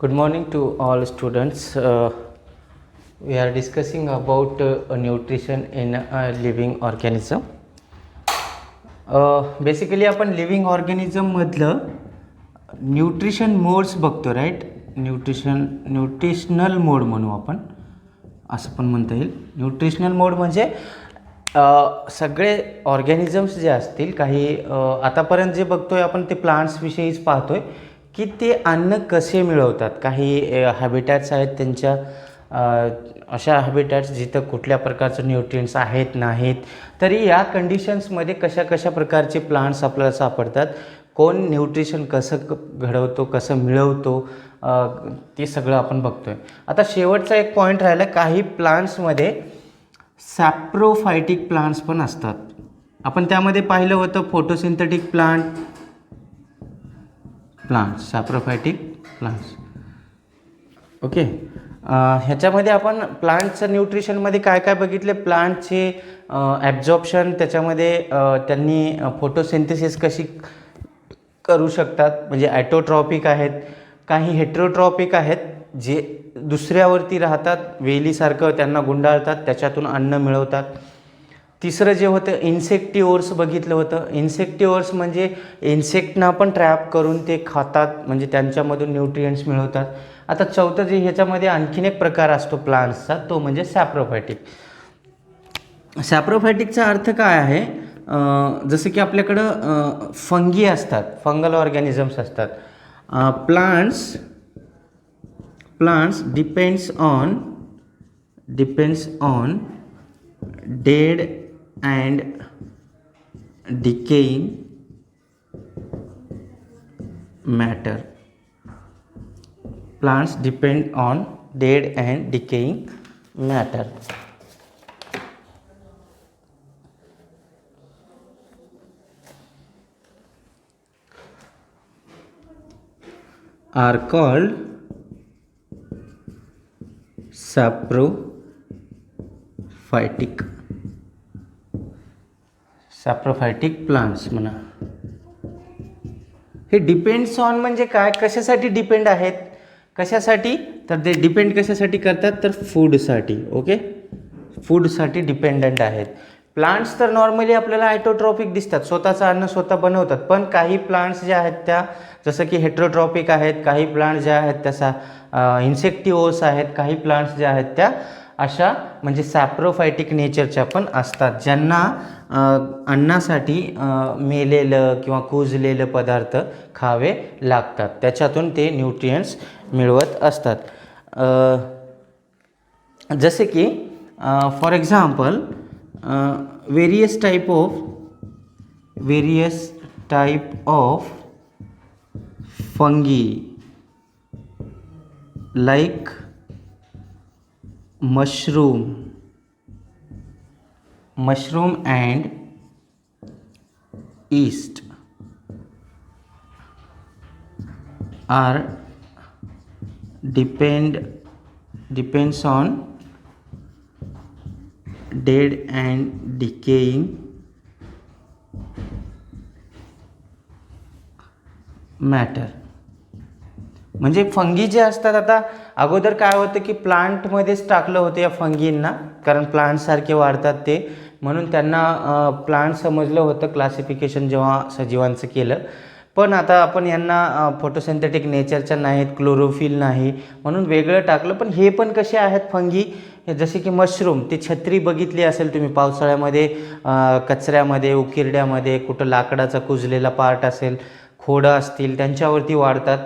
Good morning to all students. We are discussing about nutrition in a living organism. Basically आपण living organism मधलं nutrition modes बघतो, right. Nutritional मोड म्हणू आपण, असं पण म्हणता येईल. न्यूट्रिशनल मोड म्हणजे सगळे ऑर्गॅनिझम्स जे असतील, काही आतापर्यंत जे बघतोय आपण ते प्लांट्सविषयीच पाहतोय की ते अन्न कसे मिळवतात. काही हॅबिटॅट्स आहेत त्यांच्या, अशा हॅबिटॅट्स जिथं कुठल्या प्रकारचं न्यूट्रिएंट्स आहेत नाहीत, तरी या कंडिशन्समध्ये कशा कशा प्रकारचे प्लांट्स आपल्याला सापडतात, कोण न्यूट्रिशन कसं घडवतो, कसं मिळवतो, ते सगळं आपण बघतोय. आता शेवटचा एक पॉईंट राहिला, काही प्लांट्समध्ये सॅप्रोफायटिक प्लांट्स पण असतात. आपण त्यामध्ये पाहिलं होतं फोटोसिंथेटिक प्लांट्स, सॅप्रोफायटिक प्लांट्स. ओके. ह्याच्यामध्ये आपण प्लांटचं न्यूट्रिशनमध्ये काय काय बघितले, प्लांटचे ॲब्झॉर्प्शन, त्याच्यामध्ये त्यांनी फोटोसिंथेसिस कशी करू शकतात, म्हणजे ॲटोट्रॉपिक आहेत, काही हेट्रोट्रॉपिक आहेत जे दुसऱ्यावरती राहतात, वेलीसारखं त्यांना गुंडाळतात, त्याच्यातून अन्न मिळवतात. तिसरं जे होतं इन्सेक्टिव्हर्स बघितलं होतं. इन्सेक्टिव्हर्स म्हणजे इन्सेक्टना पण ट्रॅप करून ते खातात, म्हणजे त्यांच्यामधून न्यूट्रिएंट्स मिळवतात. आता चौथं जे ह्याच्यामध्ये आणखीन एक प्रकार असतो प्लांट्सचा, तो म्हणजे सॅप्रोफायटिक. सॅप्रोफायटिकचा अर्थ काय आहे, जसं की आपल्याकडं फंगी असतात, फंगल ऑर्गॅनिझम्स असतात. Plants depends on dead and decaying matter. Plants depend on dead and decaying matter. Are called saprophytic plants म्हणा. हे डिपेंड्स ऑन म्हणजे काय, कशासाठी डिपेंड आहेत, कशासाठी, तर ते डिपेंड कशासाठी करतात, तर फूडसाठी. ओके, फूडसाठी डिपेंडंट आहेत. प्लांट्स तर नॉर्मली आपल्याला ॲटोट्रॉपिक दिसतात, स्वतःचं अन्न स्वतः बनवतात. पण काही प्लांट्स ज्या आहेत त्या जसं की हेट्रोट्रॉपिक आहेत, काही प्लांट्स ज्या आहेत त्याचा इन्सेक्टिव्हर्स आहेत, काही प्लांट्स ज्या आहेत त्या अशा म्हणजे सॅप्रोफायटिक नेचरच्या पण असतात, ज्यांना अन्नासाठी मेलेलं किंवा कुजलेलं पदार्थ खावे लागतात, त्याच्यातून ते न्यूट्रिएंट्स मिळवत असतात. जसे की for example various type of fungi like mushroom and yeast are depends on dead and decaying matter. म्हणजे फंगी जे असतात, आता अगोदर काय होतं की प्लांटमध्येच टाकलं होतं या फंगींना, कारण प्लांटसारखे वाढतात ते, म्हणून त्यांना प्लांट समजलं होतं क्लासिफिकेशन जेव्हा सजीवांचं केलं. पण आता आपण यांना फोटोसिंथेटिक नेचरच्या नाहीत, क्लोरोफिल नाही म्हणून वेगळं टाकलं. पण हे पण कसे आहेत फंगी, जसे की मशरूम, ती छत्री बघितली असेल तुम्ही पावसाळ्यामध्ये, कचऱ्यामध्ये, उकिरड्यामध्ये, कुठं लाकडाचा कुजलेला पार्ट असेल, खोडं असतील, त्यांच्यावरती वाढतात.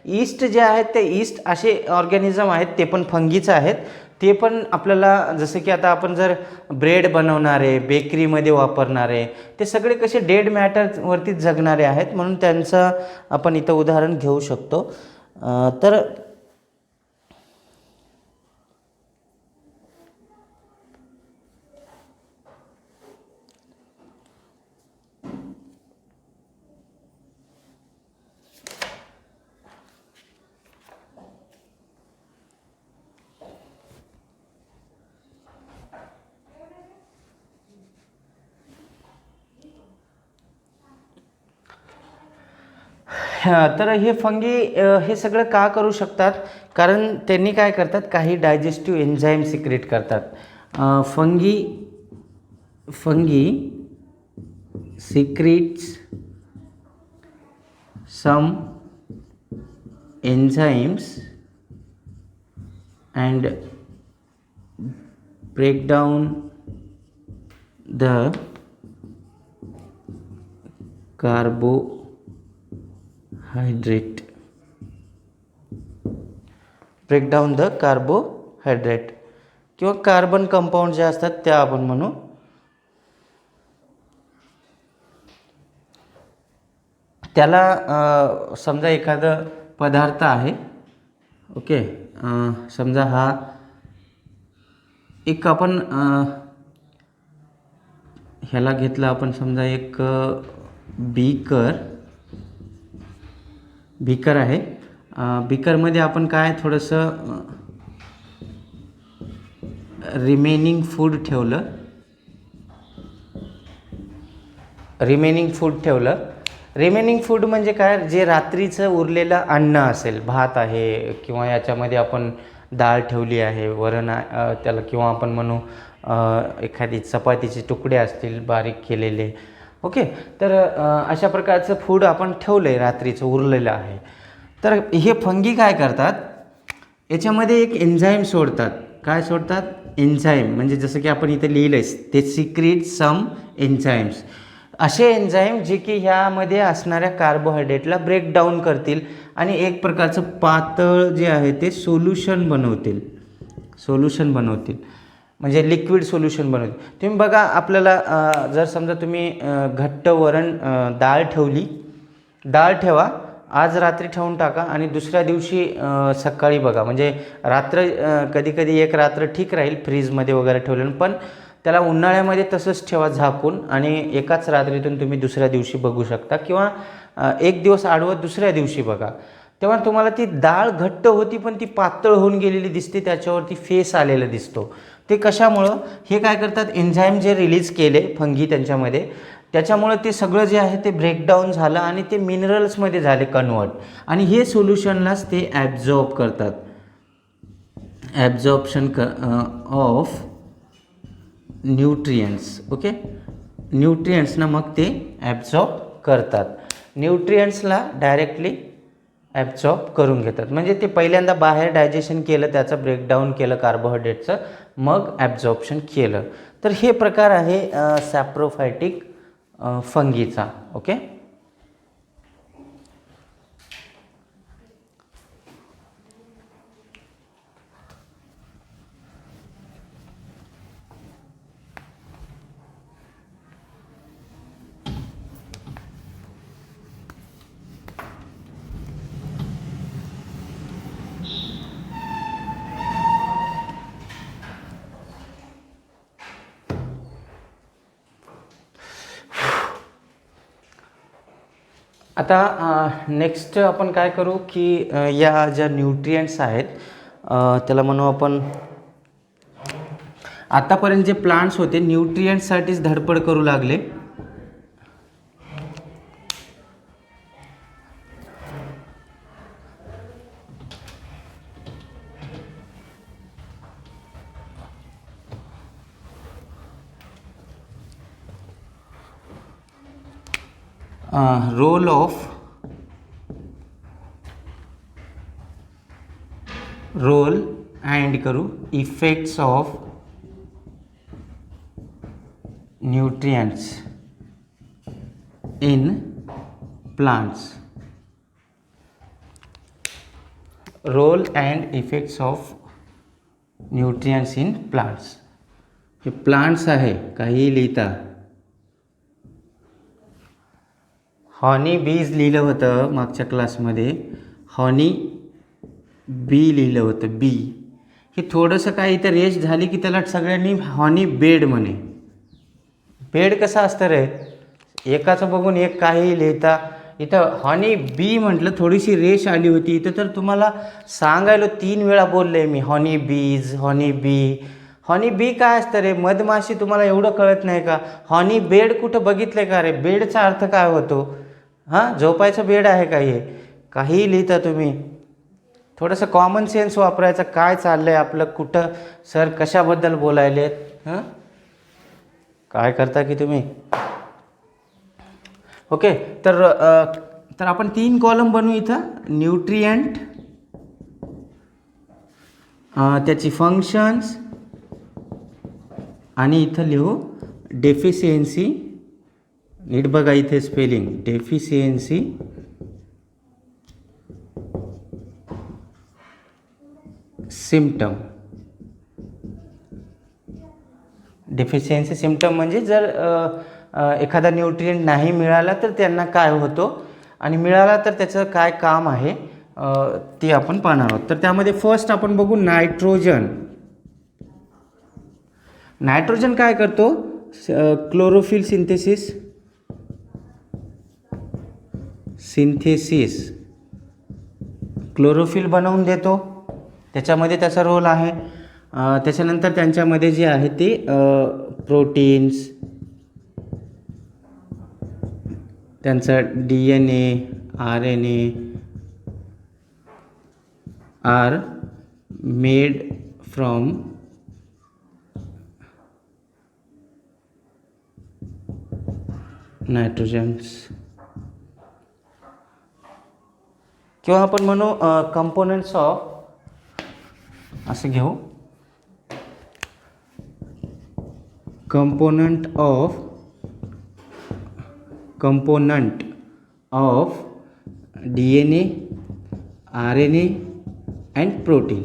ईस्ट जे आहेत ते ईस्ट असे ऑर्गॅनिझम आहेत, ते पण फंगीच आहेत. ते पण आपल्याला जसं की आता आपण जर ब्रेड बनवणारे, बेकरीमध्ये वापरणारे, ते सगळे कसे डेड मॅटरवरतीच जगणारे आहेत, म्हणून त्यांचं आपण इथं उदाहरण घेऊ शकतो. तर तर हे फंगी हे सगळं का करू शकतात, कारण त्यांनी काय करतात, काही डायजेस्टिव्ह एन्झाईम सिक्रेट करतात. Fungi secrets some enzymes and break down the carbohydrate किंवा कार्बन कंपाऊंड जे असतात त्या आपण म्हणू. त्याला समजा एखादा पदार्थ आहे, ओके, समजा हा एक आपण ह्याला घेतला आपण, समजा एक बीकर आहे. बीकरमध्ये आपण काय थोडंसं रिमेनिंग फूड ठेवलं. रिमेनिंग फूड म्हणजे काय, जे रात्रीचं उरलेलं अन्न असेल, भात आहे किंवा याच्यामध्ये आपण डाळ ठेवली आहे, वरण त्याला, किंवा आपण म्हणू एखादी चपातीचे तुकडे असतील बारीक केलेले, ओके. तर अशा प्रकारचं फूड आपण ठेवलं आहे, रात्रीचं उरलेलं आहे. तर हे फंगी काय करतात, याच्यामध्ये एक एन्झाईम सोडतात. काय सोडतात? एन्झाईम. म्हणजे जसं की आपण इथे लिहिलं आहे, ते सिक्रेट सम एन्झाईम्स. असे एन्झाईम जे की ह्यामध्ये असणाऱ्या कार्बोहायड्रेटला ब्रेक डाऊन करतील आणि एक प्रकारचं पातळ जे आहे ते सोल्युशन बनवतील. म्हणजे लिक्विड सोल्युशन बनवतील. तुम्ही बघा, आपल्याला जर समजा तुम्ही घट्ट डाळ ठेवा, आज रात्री ठेवून टाका आणि दुसऱ्या दिवशी सकाळी बघा, म्हणजे कधी एक रात्र ठीक राहील फ्रीजमध्ये वगैरे ठेवलं, पण त्याला उन्हाळ्यामध्ये तसंच ठेवा झाकून, आणि एकाच रात्रीतून तुम्ही दुसऱ्या दिवशी बघू शकता, किंवा एक दिवस आडवत दुसऱ्या दिवशी बघा, तेव्हा तुम्हाला ती डाळ घट्ट होती पण ती पातळ होऊन गेलेली दिसते, त्याच्यावरती फेस आलेला दिसतो. ते कशामुळं? हे काय करतात, एन्झाईम जे रिलीज केले फंगी त्यांच्यामध्ये, त्याच्यामुळं ते सगळं जे आहे ते ब्रेकडाऊन झालं आणि ते मिनरल्समध्ये झाले कन्वर्ट, आणि हे सोल्युशनलाच ते ॲब्झॉर्ब करतात. Absorption of nutrients, okay. न्यूट्रियंट्सना मग ते ॲब्झॉर्ब करतात. न्यूट्रियंट्सला डायरेक्टली ॲब्झॉर्ब करून घेतात. म्हणजे ते पहिल्यांदा बाहेर डायजेशन केलं, त्याचं ब्रेकडाऊन केलं कार्बोहायड्रेटचं, मग ॲब्झॉर्प्शन केलं. तर हे प्रकार आहे सॅप्रोफायटिक फंगीचा, ओके. आता नेक्स्ट आपण काय करू की या ज्या न्यूट्रियंट्स आहेत त्याला म्हणू आपण, आतापर्यंत जे प्लांट्स होते न्यूट्रियंट्ससाठीच धडपड करू लागले. रोल अँड करू effects of nutrients in plants. Role and effects of nutrients in plants. हे प्लांट्स आहे, काही लिहिता. हॉनी बीज लिहिलं होतं मागच्या क्लासमध्ये, हॉनी बी लिहिलं होतं, बी. हे थोडंसं काही इथं रेश झाली की त्याला सगळ्यांनी हॉनी बेड म्हणे. बेड कसं असतं रे, एकाचं बघून एक काही लिहिता. इथं हॉनी बी म्हटलं, थोडीशी रेश आली होती इथं, तर तुम्हाला सांगायला 3 वेळा बोलले मी, हॉनी बीज, हॉनी बी. हॉनी बी काय असतं रे, मधमाशी. तुम्हाला एवढं कळत नाही का? हॉनी बेड कुठं बघितलं का रे? बेडचा अर्थ काय होतो? हां, झोपायचं बेड आहे का हे? काहीही लिहिता तुम्ही. थोडंसं कॉमन सेन्स वापरायचं. काय चाललं आहे आपलं, कुठं सर कशाबद्दल बोलायलेत, हां काय करता की तुम्ही. ओके, तर आपण 3 कॉलम बनवू इथं. न्यूट्रियंट, त्याची फंक्शन्स, आणि इथं लिहू डेफिशियन्सी. नीट बघा इथे spelling, deficiency, symptom. Deficiency symptom म्हणजे जर एखादा न्यूट्रिएंट नाही मिळाला तर त्यांना काय होतो, आणि मिळाला तर त्याचं काय काम आहे ते आपण पाहणार आहोत. तर त्यामध्ये फर्स्ट आपण बघू नायट्रोजन. नायट्रोजन काय करतो? क्लोरोफिल सिंथेसिस क्लोरोफिल बनवून देतो, त्याच्यामध्ये त्याचा रोल आहे. त्याच्यानंतर त्यांच्यामध्ये जे आहे ते प्रोटीन्स, त्यांचा DNA, RNA are made from nitrogens, किंवा आपण म्हणू कंपोनंट्स ऑफ, असं घेऊ, component of DNA, RNA and protein.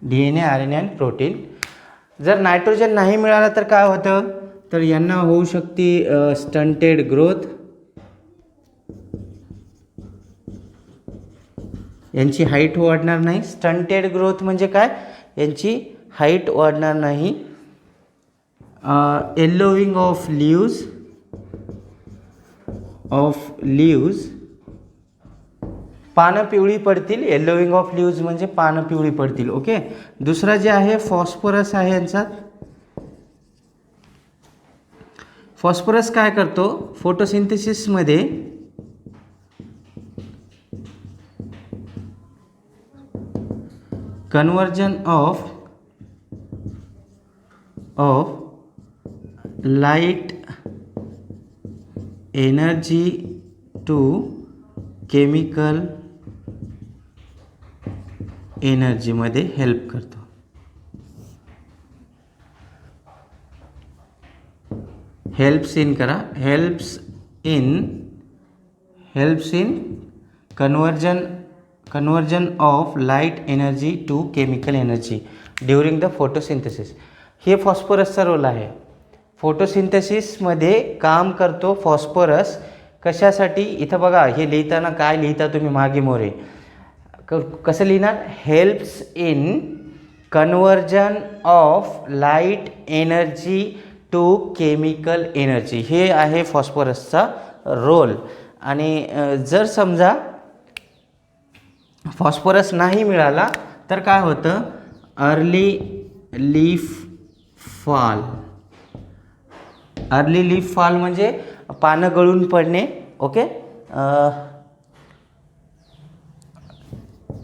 DNA, RNA and protein. जर नायट्रोजन नाही मिळाला तर काय होतं, तर यांना होऊ शकते स्टंटेड ग्रोथ, यांची हाईट वाढणार नाही. स्टंटेड ग्रोथ म्हणजे काय, यांची हाईट वाढणार नाही. येलोविंग ऑफ लीव्ज, पानं पिवळी पडतील. येलोविंग ऑफ लीव्ज म्हणजे पानं पिवळी पडतील. ओके. दुसरा जे आहे फॉस्फरस आहे यांचा. फॉस्फरस काय करतो, फोटोसिंथेसिसमध्ये conversion of light energy to chemical एनर्जीमध्ये हेल्प करतो. Helps in conversion of light energy to chemical energy during the photosynthesis. हे फॉस्फरसचा रोल आहे. फोटोसिंथेसिसमध्ये काम करतो फॉस्फरस. कशासाठी, इथं बघा हे लिहिताना काय लिहिता तुम्ही मागे मोरे, कसं लिहिणार, helps in conversion of light energy to chemical energy. हे आहे फॉस्फरसचा रोल. आणि जर समजा फॉस्फरस नाही मिळाला तर काय होतं, अर्ली लीफ फॉल म्हणजे पानं गळून पडणे. Okay.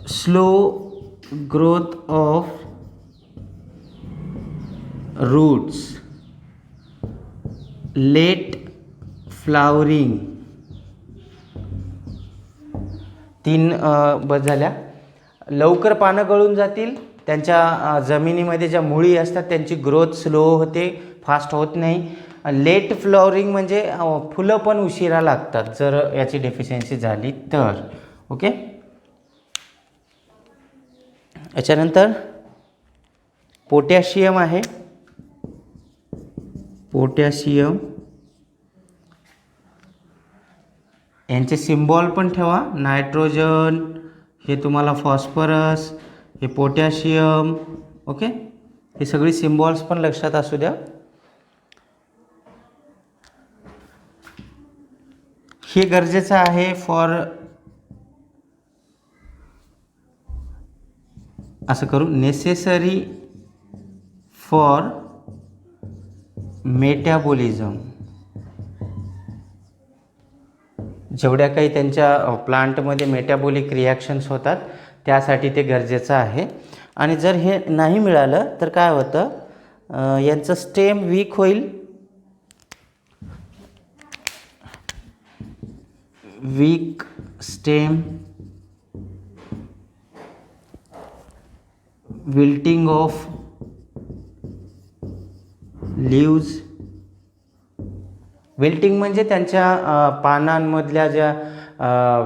Slow growth of roots, late flowering. 3 बस झाल्या. लवकर पानं गळून जातील. त्यांच्या जमिनीमध्ये ज्या मुळी असतात त्यांची ग्रोथ स्लो होते, फास्ट होत नाही. लेट फ्लॉवरिंग म्हणजे फुलं पण उशिरा लागतात जर याची डेफिशियन्सी झाली तर. ओके. याच्यानंतर पोटॅशियम आहे. पोटॅशियम यांचे सिम्बॉल पण ठेवा. नायट्रोजन, हे तुम्हाला फॉस्फरस, हे पोटॅशियम. ओके. हे सगळी सिम्बॉल्स पण लक्षात असू द्या. हे गरजेचं आहे फॉर, असं करू, नेसेसरी फॉर मेटाबॉलिझम. जेवढ्या काही त्यांच्या प्लांटमध्ये मेटाबॉलिक रिॲक्शन्स होतात त्यासाठी ते गरजेचं आहे. आणि जर हे नाही मिळालं तर काय होतं, यांचं स्टेम वीक होईल, weak stem, wilting of leaves. Wilting म्हणजे त्यांच्या पानांमधल्या ज्या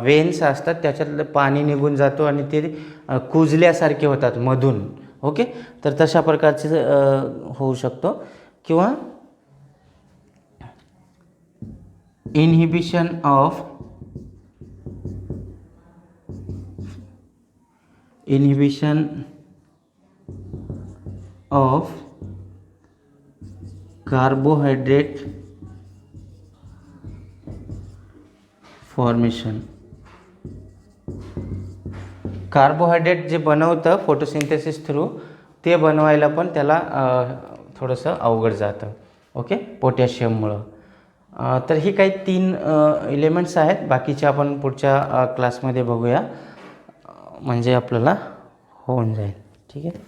वेन्स असतात त्याच्यातलं पाणी निघून जातो आणि ते कुजल्यासारखे होतात मधून. ओके, तर तशा प्रकारचे होऊ शकतो. किंवा inhibition of carbohydrate formation. Carbohydrate जे बनवतं फोटोसिंथेसिस थ्रू, ते बनवायला पण त्याला थोडंसं अवघड जातं. ओके, पोटॅशियममुळं. तर ही काही 3 एलिमेंट्स आहेत. बाकीचे आपण पुढच्या क्लासमध्ये बघूया, म्हणजे आपल्याला होऊन जाईल. ठीक आहे.